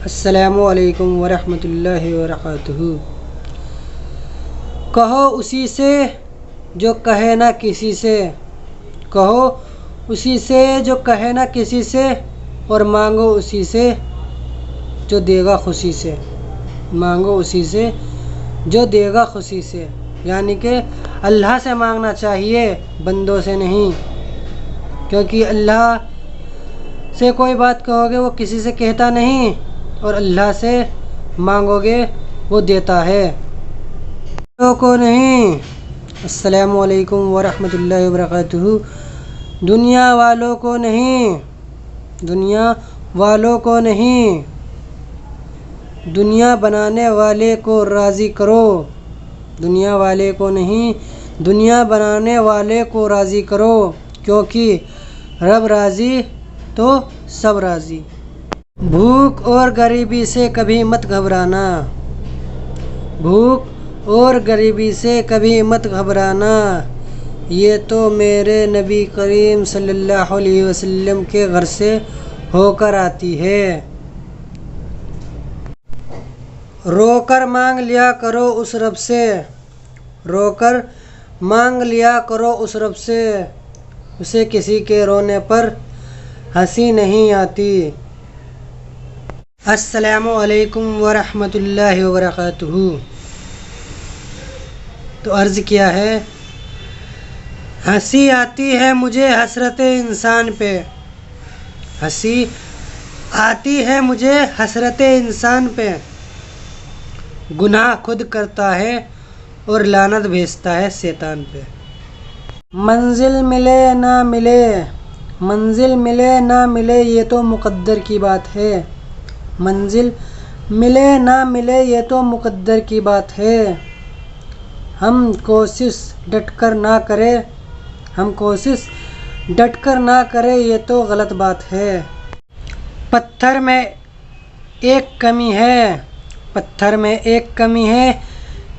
अस्सलामु अलैकुम वरहमतुल्लाहि वबरकातुहू। कहो उसी से जो कहे ना किसी से, कहो उसी से जो कहे ना किसी से, और मांगो उसी से जो देगा खुशी से। मांगो उसी से जो देगा खुशी से, यानी कि अल्लाह से मांगना चाहिए, बंदों से नहीं। क्योंकि अल्लाह से कोई बात कहोगे वो किसी से कहता नहीं, और अल्लाह से मांगोगे वो देता है, को नहीं। अस्सलामु अलैकुम वरहमतुल्लाहि वबरकातुहू। दुनिया वालों को नहीं, दुनिया वालों को नहीं, दुनिया बनाने वाले को राज़ी करो। दुनिया वाले को नहीं, दुनिया बनाने वाले को राज़ी करो, क्योंकि रब राज़ी तो सब राज़ी। भूख और गरीबी से कभी मत घबराना, भूख और गरीबी से कभी मत घबराना, ये तो मेरे नबी करीम सल्लल्लाहु अलैहि वसल्लम के घर से होकर आती है। रोकर मांग लिया करो उस रब से, रोकर मांग लिया करो उस रब से, उसे किसी के रोने पर हंसी नहीं आती। अस्सलामु अलैकुम वरहमतुल्लाहि वबरकातुहू। तो अर्ज़ किया है, हंसी आती है मुझे हसरत इंसान पे, हंसी आती है मुझे हसरत इंसान पे, गुनाह खुद करता है और लानत भेजता है शैतान पे। मंजिल मिले ना मिले, मंजिल मिले ना मिले ये तो मुक़द्दर की बात है। मंजिल मिले ना मिले ये तो मुक़द्दर की बात है। हम कोशिश डटकर ना करें, हम कोशिश डटकर ना करें ये तो गलत बात है। पत्थर में एक कमी है, पत्थर में एक कमी है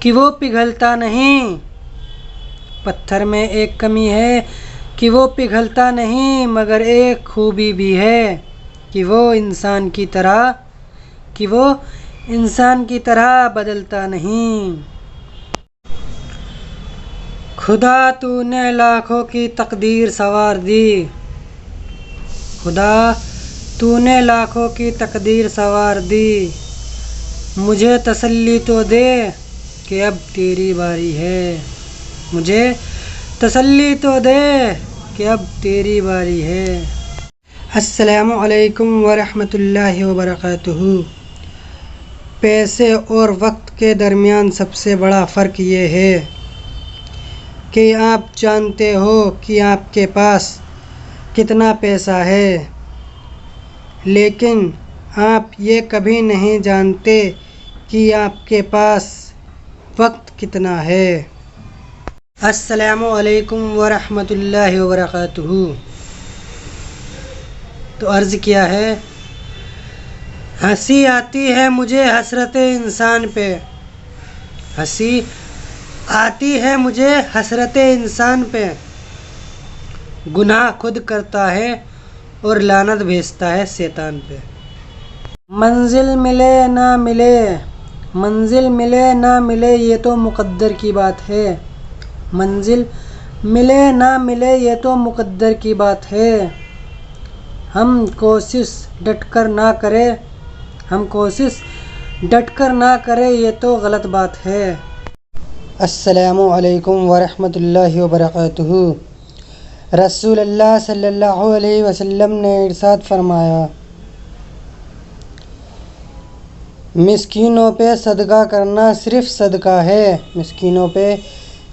कि वो पिघलता नहीं। पत्थर में एक कमी है कि वो पिघलता नहीं, मगर एक खूबी भी है कि वो इंसान की तरह, कि वो इंसान की तरह बदलता नहीं। खुदा तूने लाखों की तकदीर सवार दी, खुदा तूने लाखों की तकदीर सवार दी, मुझे तसल्ली तो दे कि अब तेरी बारी है। मुझे तसल्ली तो दे कि अब तेरी बारी है। अस्सलामु अलैकुम वरहमतुल्लाहि वबरकातुहू। पैसे और वक्त के दरमियान सबसे बड़ा फ़र्क ये है कि आप जानते हो कि आपके पास कितना पैसा है, लेकिन आप ये कभी नहीं जानते कि आपके पास वक्त कितना है। अस्सलामु अलैकुम वरहमतुल्लाहि वबरकातुहू। तो अर्ज़ किया है, हंसी आती है मुझे हसरत इंसान पे, हंसी आती है मुझे हसरत इंसान पे, गुनाह खुद करता है और लानत भेजता है शैतान पे। मंजिल मिले ना मिले, मंजिल मिले ना मिले ये तो मुक़द्दर की बात है। मंजिल मिले ना मिले ये तो मुक़द्दर की बात है। हम कोशिश डटकर ना करें, हम कोशिश डटकर ना करें ये तो गलत बात है। अस्सलामु अलैकुम वरहमतुल्लाहि वबरकातुहू। रसूलुल्लाह सल्लल्लाहु अलैहि वसल्लम ने इरशाद फरमाया, मिस्कीनों पे सदका करना सिर्फ़ सदका है, मिस्कीनों पे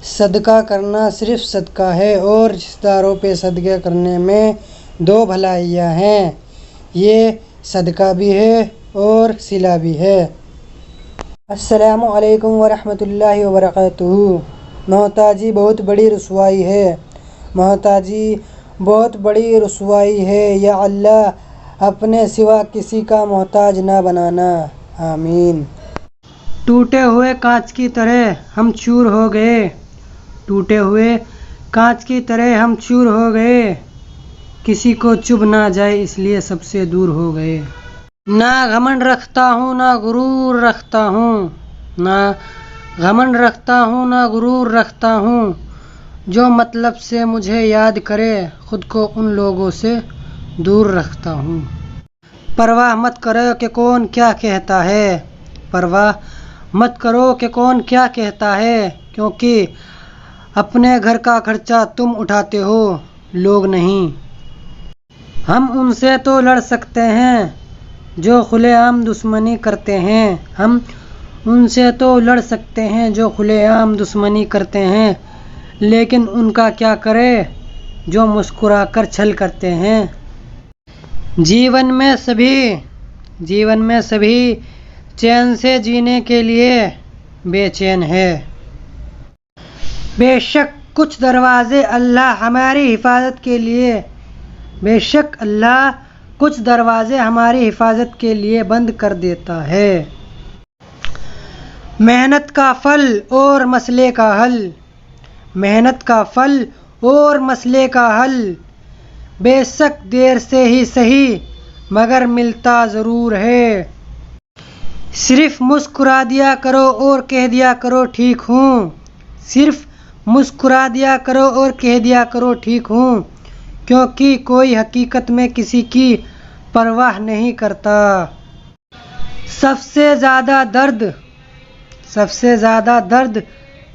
सदका करना सिर्फ़ सदका है, और रिश्तेदारों पे सदका करने में दो भलाइयाँ हैं, ये सदका भी है और सिला भी है। अस्सलामु अलैकुम वरहमतुल्लाहि वबरकातुहू। मोहताजी बहुत बड़ी रुसवाई है, मोहताजी बहुत बड़ी रुसवाई है। या अल्लाह अपने सिवा किसी का मोहताज ना बनाना, आमीन। टूटे हुए कांच की तरह हम चूर हो गए, टूटे हुए कांच की तरह हम चूर हो गए, किसी को चुभ ना जाए इसलिए सबसे दूर हो गए। ना घमंड रखता हूँ ना गुरूर रखता हूँ, ना घमंड रखता हूँ ना गुरूर रखता हूँ। जो मतलब से मुझे याद करे खुद को उन लोगों से दूर रखता हूँ। परवाह मत करो कि कौन क्या कहता है, परवाह मत करो कि कौन क्या कहता है, क्योंकि अपने घर का खर्चा तुम उठाते हो, लोग नहीं। हम उनसे तो लड़ सकते हैं जो खुलेआम दुश्मनी करते हैं, हम उनसे तो लड़ सकते हैं जो खुलेआम दुश्मनी करते हैं, लेकिन उनका क्या करे जो मुस्कुराकर छल करते हैं। जीवन में सभी चैन से जीने के लिए बेचैन है। बेशक कुछ दरवाजे अल्लाह हमारी हिफाजत के लिए, बेशक अल्लाह कुछ दरवाजे हमारी हिफाजत के लिए बंद कर देता है। मेहनत का फल और मसले का हल, मेहनत का फल और मसले का हल, बेशक देर से ही सही मगर मिलता ज़रूर है। सिर्फ मुस्कुरा दिया करो और कह दिया करो ठीक हूँ, सिर्फ मुस्कुरा दिया करो और कह दिया करो ठीक हूँ, क्योंकि कोई हकीकत में किसी की परवाह नहीं करता। सबसे ज़्यादा दर्द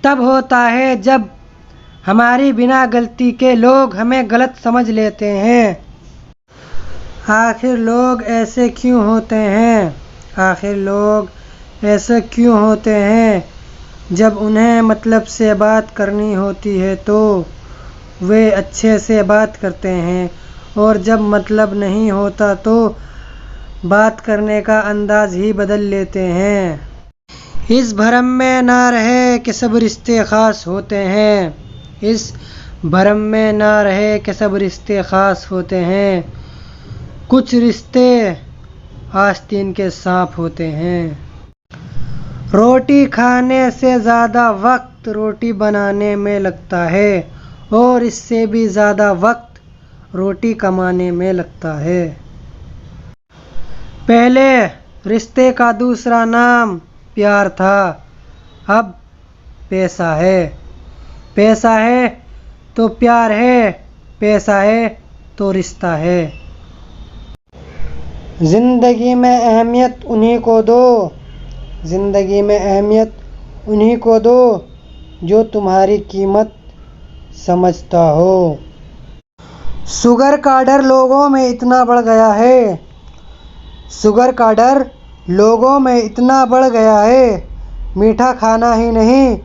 तब होता है जब हमारी बिना गलती के लोग हमें गलत समझ लेते हैं। आखिर लोग ऐसे क्यों होते हैं, आखिर लोग ऐसे क्यों होते हैं, जब उन्हें मतलब से बात करनी होती है तो वे अच्छे से बात करते हैं, और जब मतलब नहीं होता तो बात करने का अंदाज ही बदल लेते हैं। इस भरम में ना रहे कि सब रिश्ते ख़ास होते हैं, इस भरम में ना रहे कि सब रिश्ते ख़ास होते हैं, कुछ रिश्ते आस्तीन के सांप होते हैं। रोटी खाने से ज़्यादा वक्त रोटी बनाने में लगता है, और इससे भी ज़्यादा वक्त रोटी कमाने में लगता है। पहले रिश्ते का दूसरा नाम प्यार था, अब पैसा है। पैसा है तो प्यार है, पैसा है तो रिश्ता है। ज़िंदगी में अहमियत उन्हीं को दो, ज़िंदगी में अहमियत उन्हीं को दो जो तुम्हारी कीमत समझता हो। शुगर का डर लोगों में इतना बढ़ गया है, शुगर का डर लोगों में इतना बढ़ गया है, मीठा खाना ही नहीं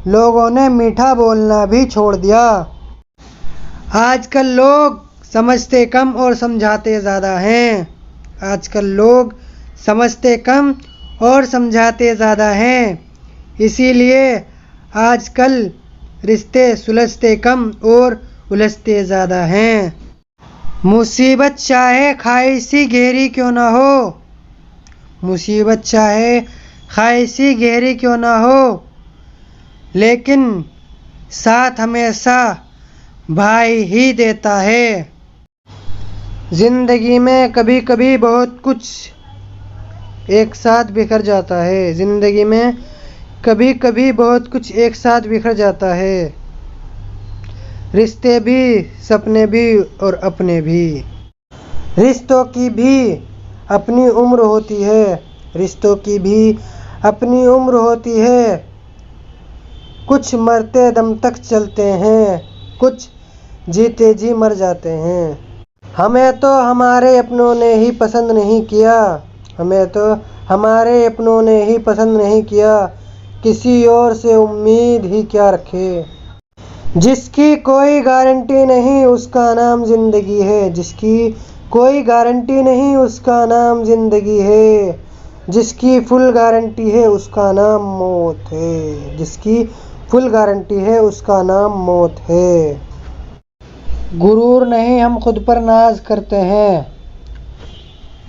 लोगों ने मीठा बोलना भी छोड़ दिया। आजकल लोग समझते कम और समझाते ज़्यादा हैं, आजकल लोग समझते कम और समझाते ज़्यादा हैं, इसीलिए आजकल रिश्ते सुलझते कम और उलझते ज़्यादा हैं। मुसीबत चाहे खाई गहरी क्यों ना हो, मुसीबत चाहे खाई गहरी क्यों ना हो, लेकिन साथ हमेशा भाई ही देता है। ज़िंदगी में कभी कभी बहुत कुछ एक साथ बिखर जाता है, ज़िंदगी में कभी कभी बहुत कुछ एक साथ बिखर जाता है, रिश्ते भी, सपने भी और अपने भी। रिश्तों की भी अपनी उम्र होती है, रिश्तों की भी अपनी उम्र होती है, कुछ मरते दम तक चलते हैं, कुछ जीते जी मर जाते हैं। हमें तो हमारे अपनों ने ही पसंद नहीं किया, हमें तो हमारे अपनों ने ही पसंद नहीं किया, किसी और से उम्मीद ही क्या रखे। जिसकी कोई गारंटी नहीं उसका नाम ज़िंदगी है, जिसकी कोई गारंटी नहीं उसका नाम ज़िंदगी है, जिसकी फुल गारंटी है उसका नाम मौत है, जिसकी फुल गारंटी है उसका नाम मौत है। गुरूर नहीं हम खुद पर नाज करते हैं,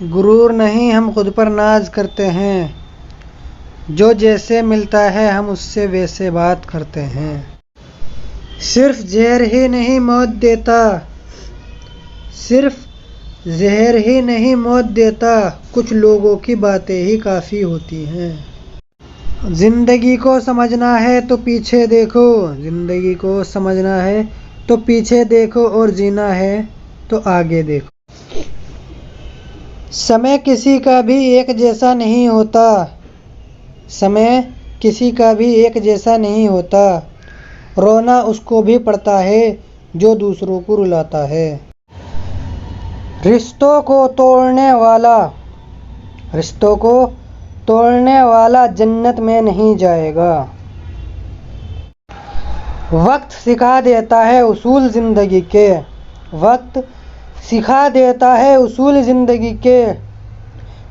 गुरूर नहीं हम खुद पर नाज करते हैं, जो जैसे मिलता है हम उससे वैसे बात करते हैं। सिर्फ जहर ही नहीं मौत देता, सिर्फ जहर ही नहीं मौत देता, कुछ लोगों की बातें ही काफ़ी होती हैं। ज़िंदगी को समझना है तो पीछे देखो, ज़िंदगी को समझना है तो पीछे देखो, और जीना है तो आगे देखो। समय किसी का भी एक जैसा नहीं होता, समय किसी का भी एक जैसा नहीं होता, रोना उसको भी पड़ता है जो दूसरों को रुलाता है। रिश्तों को तोड़ने वाला जन्नत में नहीं जाएगा। वक्त सिखा देता है उसूल ज़िंदगी के, वक्त सिखा देता है उसूल ज़िंदगी के,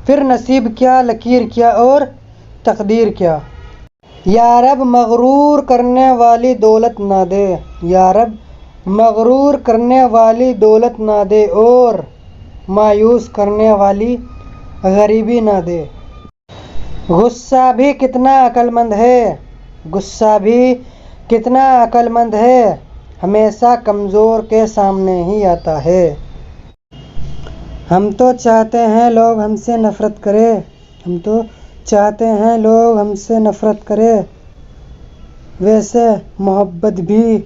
फिर नसीब क्या, लकीर क्या और तकदीर क्या। या रब मगरूर करने वाली दौलत ना दे, या रब मगरूर करने वाली दौलत ना दे, और मायूस करने वाली गरीबी ना दे। गुस्सा भी कितना अक्लमंद है, गुस्सा भी कितना अक्लमंद है, हमेशा कमज़ोर के सामने ही आता है। हम तो चाहते हैं लोग हमसे नफ़रत करें, हम तो चाहते हैं लोग हमसे नफ़रत करें, वैसे मोहब्बत भी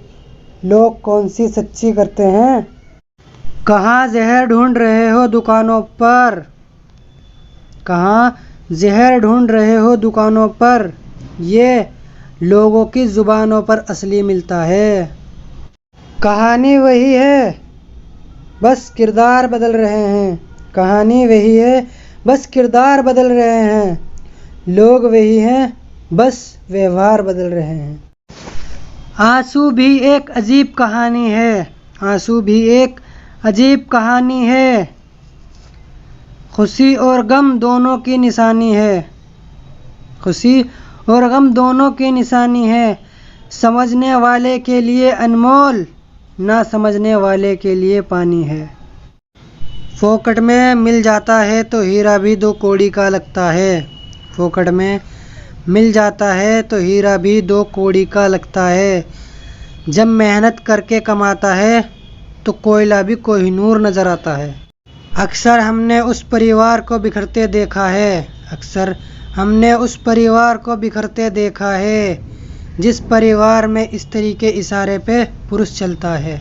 लोग कौन सी सच्ची करते हैं। कहाँ जहर ढूंढ रहे हो दुकानों पर, कहाँ जहर ढूंढ रहे हो दुकानों पर, ये लोगों की ज़ुबानों पर असली मिलता है। कहानी वही है, बस किरदार बदल रहे हैं, कहानी वही है, बस किरदार बदल रहे हैं, लोग वही हैं, बस व्यवहार बदल रहे हैं। आंसू भी एक अजीब कहानी है, आंसू भी एक अजीब कहानी है, खुशी और गम दोनों की निशानी है, खुशी और गम दोनों की निशानी है। समझने वाले के लिए अनमोल, ना समझने वाले के लिए पानी है। फोकट में मिल जाता है तो हीरा भी 2 कौड़ी का लगता है, फोकट में मिल जाता है तो हीरा भी 2 कौड़ी का लगता है। जब मेहनत करके कमाता है तो कोयला भी कोहिनूर नज़र आता है। अक्सर हमने उस परिवार को बिखरते देखा है, अक्सर हमने उस परिवार को बिखरते देखा है, जिस परिवार में स्त्री के इशारे पे पुरुष चलता है।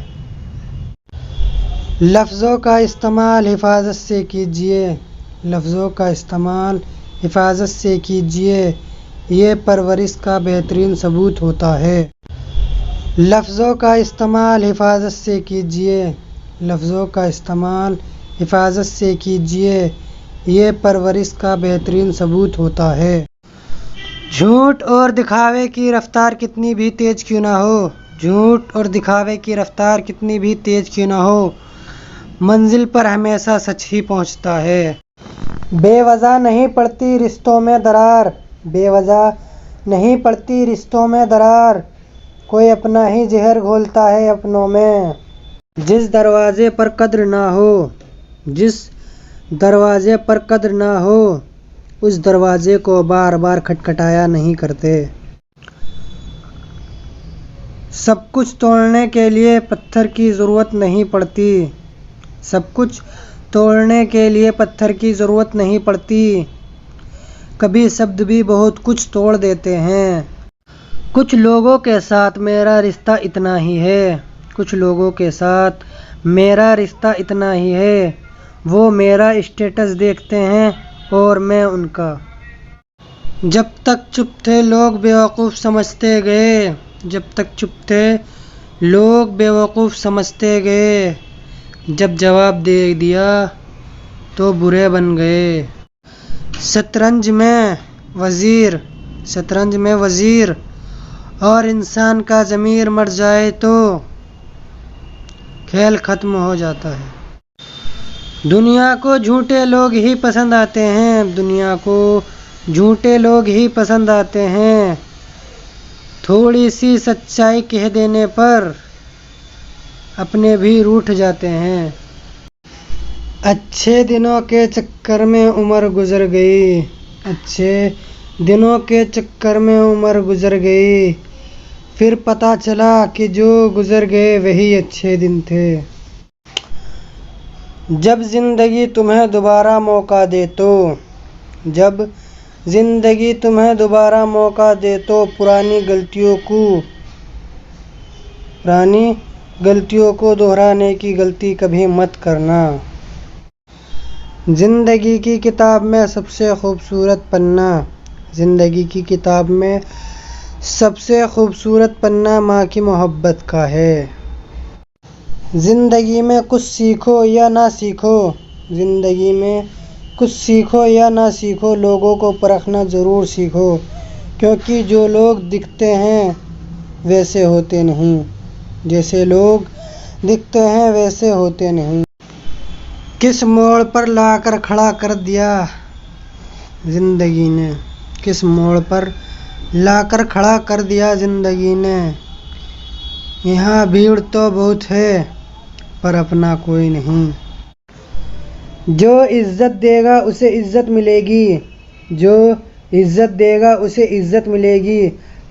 लफ्ज़ों का इस्तेमाल हिफाजत से कीजिए, लफ्ज़ों का इस्तेमाल हिफाजत से कीजिए, ये परवरिश का बेहतरीन सबूत होता है। लफ्ज़ों का इस्तेमाल हिफाजत से कीजिए, लफ्ज़ों का इस्तेमाल हिफाजत से कीजिए, ये परवरिश का बेहतरीन सबूत होता है। झूठ और दिखावे की रफ्तार कितनी भी तेज़ क्यों ना हो, झूठ और दिखावे की रफ्तार कितनी भी तेज़ क्यों ना हो, मंजिल पर हमेशा सच ही पहुंचता है। बेवजह नहीं पड़ती रिश्तों में दरार, बेवजह नहीं पड़ती रिश्तों में दरार, कोई अपना ही जहर घोलता है अपनों में। जिस दरवाजे पर कद्र ना हो, जिस दरवाजे पर कद्र ना हो, उस दरवाजे को बार बार खटखटाया नहीं करते। सब कुछ तोड़ने के लिए पत्थर की ज़रूरत नहीं पड़ती, सब कुछ तोड़ने के लिए पत्थर की ज़रूरत नहीं पड़ती, कभी शब्द भी बहुत कुछ तोड़ देते हैं। कुछ लोगों के साथ मेरा रिश्ता इतना ही है, कुछ लोगों के साथ मेरा रिश्ता इतना ही है, वो मेरा स्टेटस देखते हैं और मैं उनका। जब तक चुप थे लोग बेवकूफ़ समझते गए, जब तक चुप थे लोग बेवकूफ़ समझते गए, जब जवाब दे दिया तो बुरे बन गए। शतरंज में वज़ीर, शतरंज में वज़ीर और इंसान का ज़मीर मर जाए तो खेल ख़त्म हो जाता है। दुनिया को झूठे लोग ही पसंद आते हैं, दुनिया को झूठे लोग ही पसंद आते हैं, थोड़ी सी सच्चाई कह देने पर अपने भी रूठ जाते हैं। अच्छे दिनों के चक्कर में उम्र गुजर गई, अच्छे दिनों के चक्कर में उम्र गुजर गई, फिर पता चला कि जो गुजर गए वही अच्छे दिन थे। जब ज़िंदगी तुम्हें दोबारा मौका दे तो, जब ज़िंदगी तुम्हें दोबारा मौका दे तो पुरानी गलतियों को दोहराने की गलती कभी मत करना। ज़िंदगी की किताब में सबसे खूबसूरत पन्ना, ज़िंदगी की किताब में सबसे खूबसूरत पन्ना माँ की मोहब्बत का है। ज़िंदगी में कुछ सीखो या ना सीखो, ज़िंदगी में कुछ सीखो या ना सीखो, लोगों को परखना ज़रूर सीखो, क्योंकि जो लोग दिखते हैं वैसे होते नहीं, जैसे लोग दिखते हैं वैसे होते नहीं। किस मोड़ पर लाकर खड़ा कर दिया ज़िंदगी ने, किस मोड़ पर लाकर खड़ा कर दिया ज़िंदगी ने। यहाँ भीड़ तो बहुत है पर अपना कोई नहीं। जो इज़्ज़त देगा उसे इज़्ज़त मिलेगी, जो इज़्ज़त देगा उसे इज़्ज़त मिलेगी।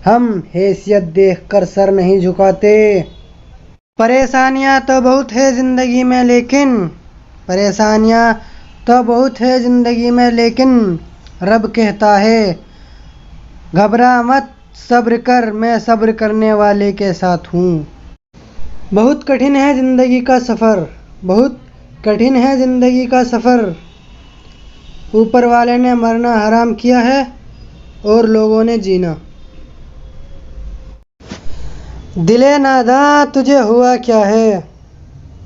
हम हैसियत देखकर सर नहीं झुकाते। परेशानियाँ तो बहुत है ज़िंदगी में लेकिन, परेशानियाँ तो बहुत है ज़िंदगी में लेकिन रब कहता है घबरा मत, सब्र कर, मैं सब्र करने वाले के साथ हूँ। बहुत कठिन है ज़िंदगी का सफ़र, बहुत कठिन है ज़िंदगी का सफ़र। ऊपर वाले ने मरना हराम किया है और लोगों ने जीना। दिले नादां तुझे हुआ क्या है,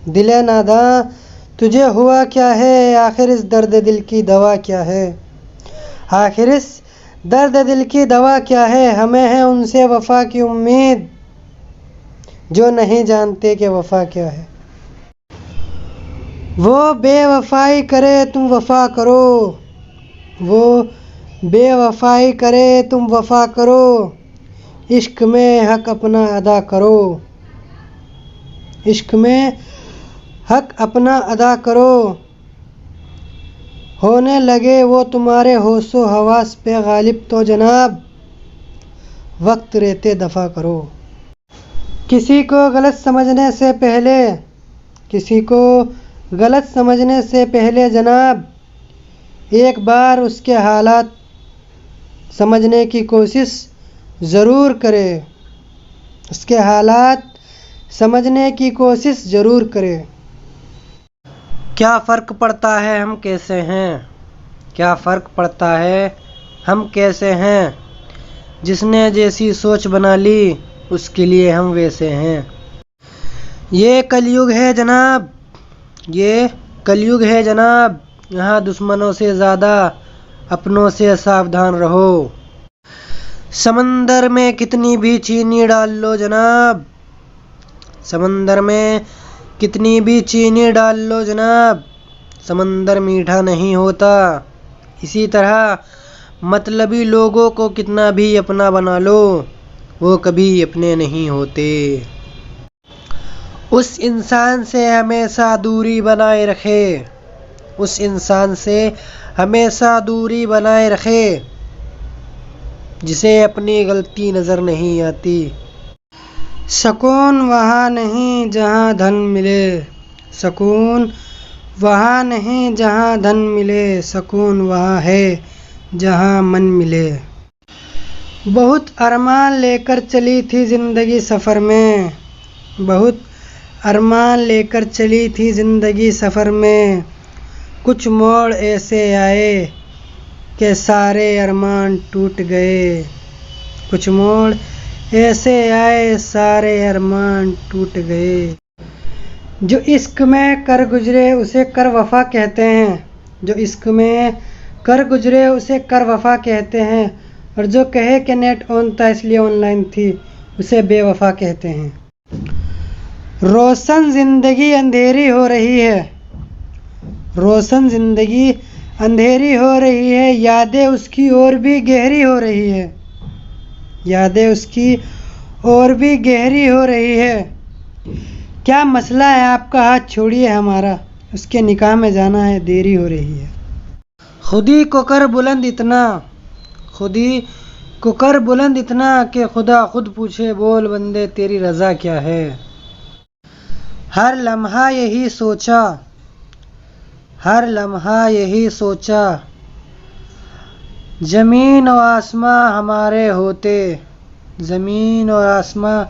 दिले नादां तुझे हुआ क्या है, आखिर इस दर्द दिल की दवा क्या है, आखिर इस दर्द दिल की दवा क्या है। हमें है उनसे वफ़ा की उम्मीद जो नहीं जानते कि वफ़ा क्या है। वो बेवफ़ाई करे तुम वफ़ा करो, वो बेवफ़ाई करे तुम वफ़ा करो, इश्क में हक अपना अदा करो, इश्क में हक अपना अदा करो। होने लगे वो तुम्हारे होशो हवास पे गालिब तो जनाब वक्त रहते दफ़ा करो। किसी को गलत समझने से पहले, किसी को गलत समझने से पहले जनाब एक बार उसके हालात समझने की कोशिश ज़रूर करें, उसके हालात समझने की कोशिश ज़रूर करें। क्या फ़र्क पड़ता है हम कैसे हैं, क्या फ़र्क पड़ता है हम कैसे हैं, जिसने जैसी सोच बना ली उसके लिए हम वैसे हैं। ये कलयुग है जनाब, ये कलयुग है जनाब, यहाँ दुश्मनों से ज़्यादा अपनों से सावधान रहो। समंदर में कितनी भी चीनी डाल लो जनाब, समंदर में कितनी भी चीनी डाल लो जनाब, समंदर मीठा नहीं होता। इसी तरह मतलबी लोगों को कितना भी अपना बना लो वो कभी अपने नहीं होते। उस इंसान से हमेशा दूरी बनाए रखे, उस इंसान से हमेशा दूरी बनाए रखे जिसे अपनी गलती नज़र नहीं आती। सुकून वहाँ नहीं जहाँ धन मिले, सुकून वहाँ नहीं जहाँ धन मिले, सुकून वहाँ है जहाँ मन मिले। बहुत अरमान लेकर चली थी ज़िंदगी सफ़र में, बहुत अरमान लेकर चली थी ज़िंदगी सफ़र में, कुछ मोड़ ऐसे आए कि सारे अरमान टूट गए, कुछ मोड़ ऐसे आए सारे अरमान टूट गए। जो इश्क में कर गुजरे उसे कर वफ़ा कहते हैं, जो इश्क में कर गुजरे उसे कर वफ़ा कहते हैं, और जो कहे कि नेट ऑन था इसलिए ऑनलाइन थी उसे बेवफ़ा कहते हैं। रोशन ज़िंदगी अंधेरी हो रही है, रोशन ज़िंदगी अंधेरी हो रही है, यादें उसकी और भी गहरी हो रही है, यादें उसकी और भी गहरी हो रही है। क्या मसला है आपका, हाथ छोड़िए हमारा, उसके निकाह में जाना है देरी हो रही है। खुदी को कर बुलंद इतना, खुदी को कर बुलंद इतना कि खुदा खुद पूछे बोल बंदे तेरी रज़ा क्या है। हर लम्हा यही सोचा, हर लम्हा यही सोचा, ज़मीन और आसमां हमारे होते, ज़मीन और आसमां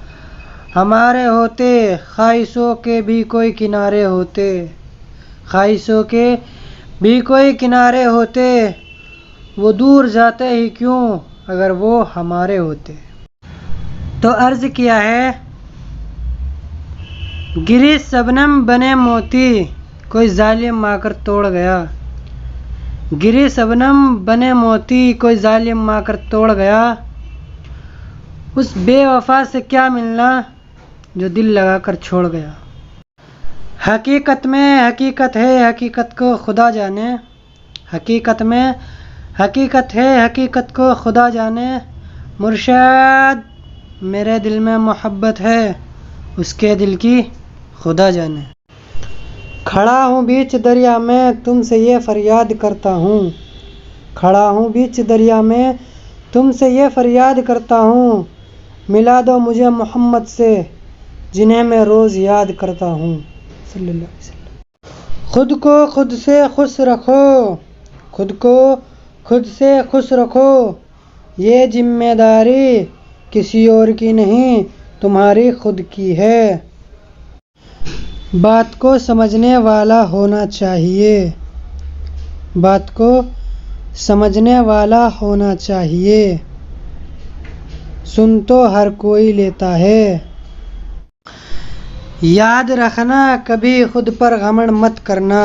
हमारे होते, ख्वाहिशों के भी कोई किनारे होते, ख्वाहिशों के भी कोई किनारे होते, वो दूर जाते ही क्यों अगर वो हमारे होते। तो अर्ज़ किया है, गिरी शबनम बने मोती, कोई जालिम आकर तोड़ गया, गिरी शबनम बने मोती, कोई जालिम आकर तोड़ गया, उस बेवफा से क्या मिलना जो दिल लगाकर छोड़ गया। हकीकत में हकीकत है, हकीकत को खुदा जाने, हकीकत में हकीकत है, हकीकत को खुदा जाने, मुर्शिद मेरे दिल में मोहब्बत है, उसके दिल की खुदा जाने। खड़ा हूँ बीच दरिया में तुमसे ये फरियाद करता हूँ, खड़ा हूँ बीच दरिया में तुमसे ये फरियाद करता हूँ, मिला दो मुझे मोहम्मद से जिन्हें मैं रोज़ याद करता हूँ सल्लल्लाहु अलैहि वसल्लम। खुद को खुद से खुश रखो, खुद को खुद से खुश रखो, ये जिम्मेदारी किसी और की नहीं तुम्हारी खुद की है। बात को समझने वाला होना चाहिए, बात को समझने वाला होना चाहिए, सुन तो हर कोई लेता है। याद रखना कभी खुद पर घमंड मत करना,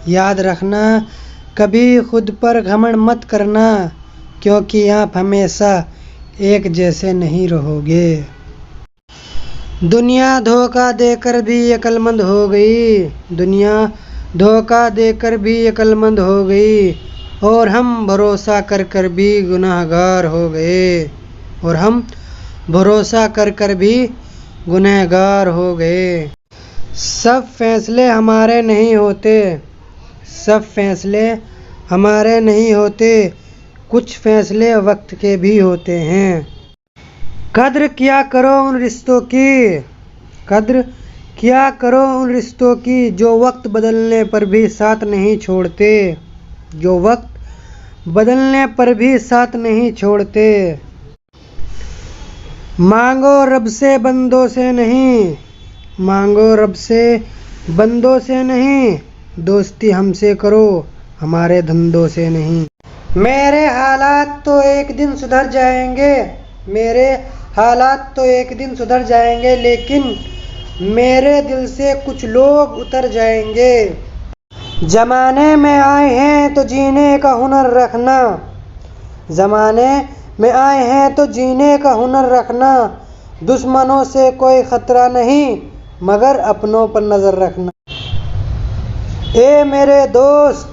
याद रखना कभी खुद पर घमंड मत करना, क्योंकि आप हमेशा एक जैसे नहीं रहोगे। दुनिया धोखा देकर भी अक्लमंद हो गई, दुनिया धोखा देकर भी अक्लमंद हो गई, और हम भरोसा कर कर भी गुनाहगार हो गए, और हम भरोसा कर कर भी गुनहगार हो गए। सब फैसले हमारे नहीं होते, सब फैसले हमारे नहीं होते, कुछ फैसले वक्त के भी होते हैं। कद्र किया करो उन रिश्तों की, कद्र किया करो उन रिश्तों की, जो वक्त बदलने पर भी साथ नहीं छोड़ते, जो वक्त बदलने पर भी साथ नहीं छोड़ते। मांगो रब से बंदों से नहीं, मांगो रब से बंदों से नहीं, दोस्ती हमसे करो हमारे धंधों से नहीं। मेरे हालात तो एक दिन सुधर जाएंगे, मेरे हालात तो एक दिन सुधर जाएंगे, लेकिन मेरे दिल से कुछ लोग उतर जाएंगे। जमाने में आए हैं तो जीने का हुनर रखना, जमाने में आए हैं तो जीने का हुनर रखना, दुश्मनों से कोई खतरा नहीं मगर अपनों पर नजर रखना। ए मेरे दोस्त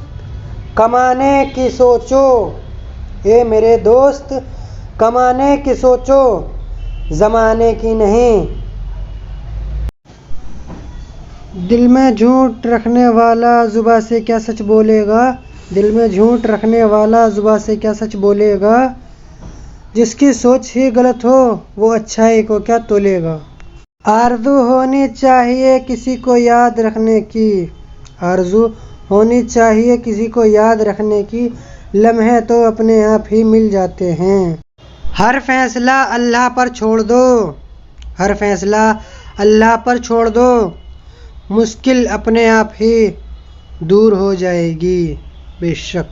कमाने की सोचो, ए मेरे दोस्त कमाने की सोचो, ज़माने की नहीं। दिल में झूठ रखने वाला जुबान से क्या सच बोलेगा, दिल में झूठ रखने वाला जुबान से क्या सच बोलेगा, जिसकी सोच ही गलत हो वो अच्छाई को क्या तोलेगा। आरज़ू होनी चाहिए किसी को याद रखने की, आरज़ू होनी चाहिए किसी को याद रखने की, लम्हे तो अपने आप ही मिल जाते हैं। हर फैसला अल्लाह पर छोड़ दो, हर फैसला अल्लाह पर छोड़ दो, मुश्किल अपने आप ही दूर हो जाएगी बेशक।